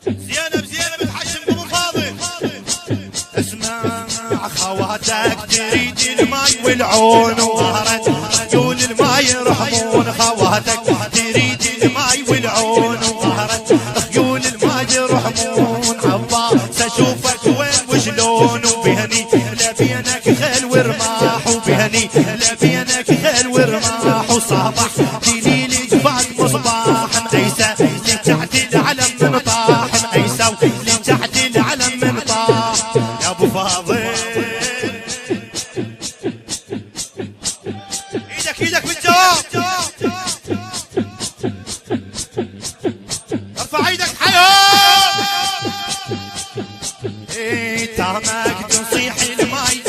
زينب الحشم ابو فاضل. اسمع خواتك تريد الماي والعون، وظهرت عيون الماي يرحمون. خواتك تريد الماي والعون، وظهرت عيون الماي يرحمون. عباس اشوفك وين وشلون، وبهني لبينك خيل ورماح، وبهني لبينك خيل ورماح. وصباح دليل جفاك مصباح، عيسى لتحت العلم من طاح، عيسى لتحت العلم من طاح. يا ابو فاضل ايدك بالجواب، ارفع ايدك حيهم. تامك تصيح الماي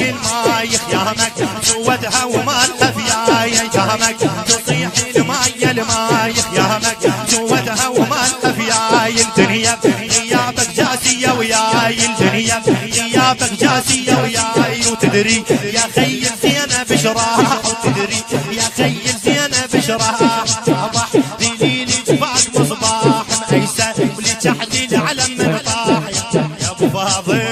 خيامك سودها ومالها فياي. تامك تصيح الماي خيامك سودها ومالها فياي. الدنيا غيابك جاسية وياي، الدنيا غيابك جاسية وياي. وتدري يا خي زينب بشراح، وتدري يا خي زينب بشراح. صباح دليل جفاك مصباح، عيسى ولتحت العلم من طاح. يا ابو فاضل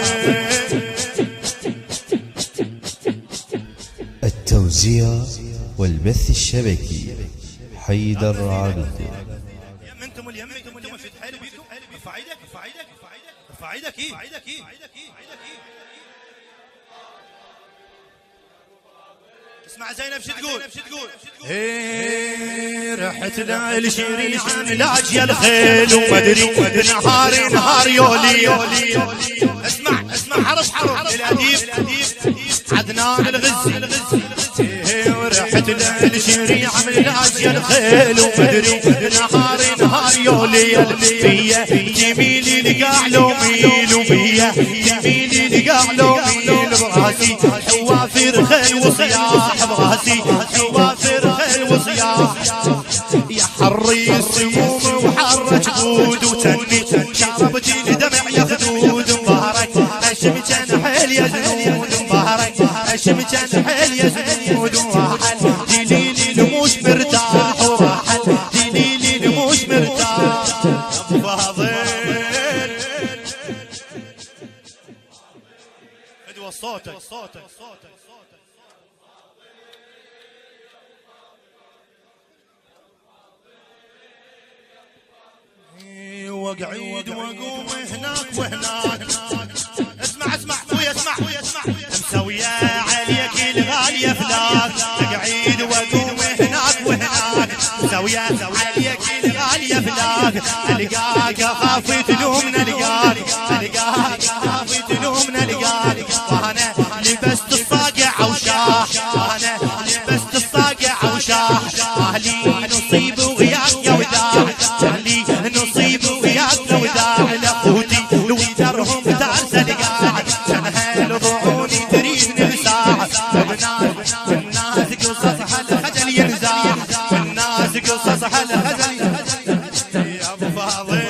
التوزيع والبث الشبكي حيدر عبد. انتم في تحارب بيكم. ارفع ايدك ارفع ايدك اسمع زينب شو تقول. رحت للشريعة لاج يا الخيل، ومدري نهار يولي. اسمع حرف الاديب عدنان الغزي. رحت للشريعة لاج يا الخيل، ومدري نهار يولي. بيا جميلي لقاع لو ميل، وبيا جميلي لقاع لو ميل. براسي حوافر خيل وصياح، براسي حوافر خيل وصياح. يا حري السموم وحرج بود، وتني شربتي لدمع يا خدود. مبارك الشمجان حيل يا زنود، مبارك الشمجان حيل يا زنود. وراحل دليلي الموش مرتاح، وراحل دليلي الموش مرتاح. ابو فاضل ادوى صوتك. وقعيد وقوم هناك وهناك. اسمع خويا اسمع مسوية عليك الغالية فلاك. اقعد وقوم هناك وهناك، مسوية عليك الغالية فلاك. القاك اخاف تلومنا، القاك اخاف تلومنا. القاك وانا لبست الصاقع وشاح، وانا لبست الصاقع وشاح. اهلي نصيب وغياك يا وداع، اهلي نصيب وغياك يا وداع. لاخوتي ويدرهم تعز القاع، سنها لضعوني تريد نلساع. الناس قصصها الخجل ينزاع، الناس قصصها الخجل. يا ابو فاضل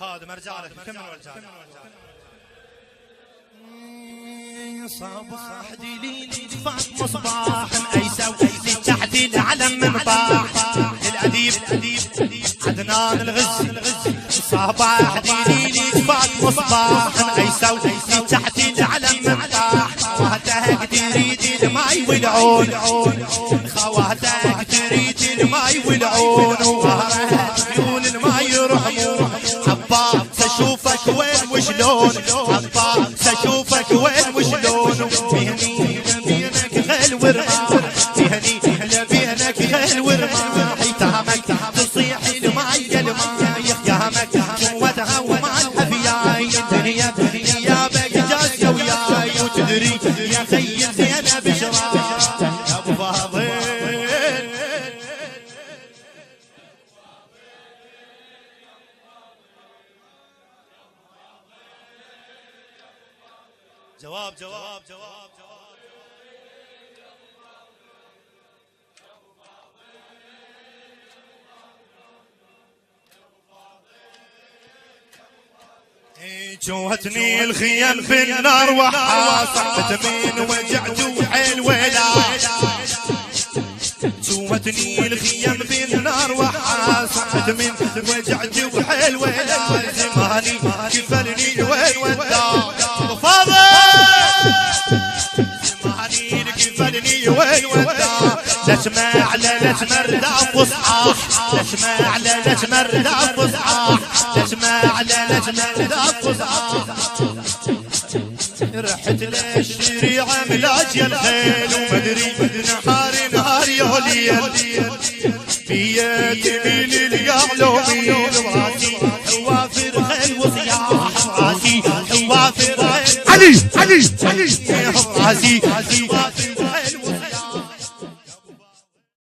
خادم ارجع لك كمل وارجع لك. صباح دليل جفاك مصباح، مأيسة تحت العلم من طاح. الأديب عدنان الغزي. صباح دليل جفاك مصباح، مأيسة تحت العلم من طاح. خواتك تريد الماي والعون، خواتك تريد الماي والعون. وظهرت عيون الماي يرحمون. عباس اشوفك وين وشلون، عباس اشوفك وين وشلون. بهني لبينك خيل ورماح، بهني لبينك خيل ورماح. تهمك تصيح الماي خيامك جودها ومالها فياي. الدنيا غيابك جاسية وياي، وتدري يا خي زينب بشراح. يا ابو فاضل جواب جوتني الخيم بالنار وحاصحت من وجعت وحيل ويلا جوتني الخيم بالنار وحاصحت من وجعت وحيل ويلا زماني كفلني وين ودا فاضل زماني كفلني وين ودا لا تسمع لا تمردع فصحى لا تسمع لا تمردع فصحى لا تسمع لا تمردع فصحى رحت للشريعة ملاجي الخيل ومدري نهار يا ليل بيدي من القعلومين براسي حوافر خيل وصياح براسي حوافر خيل علي براسي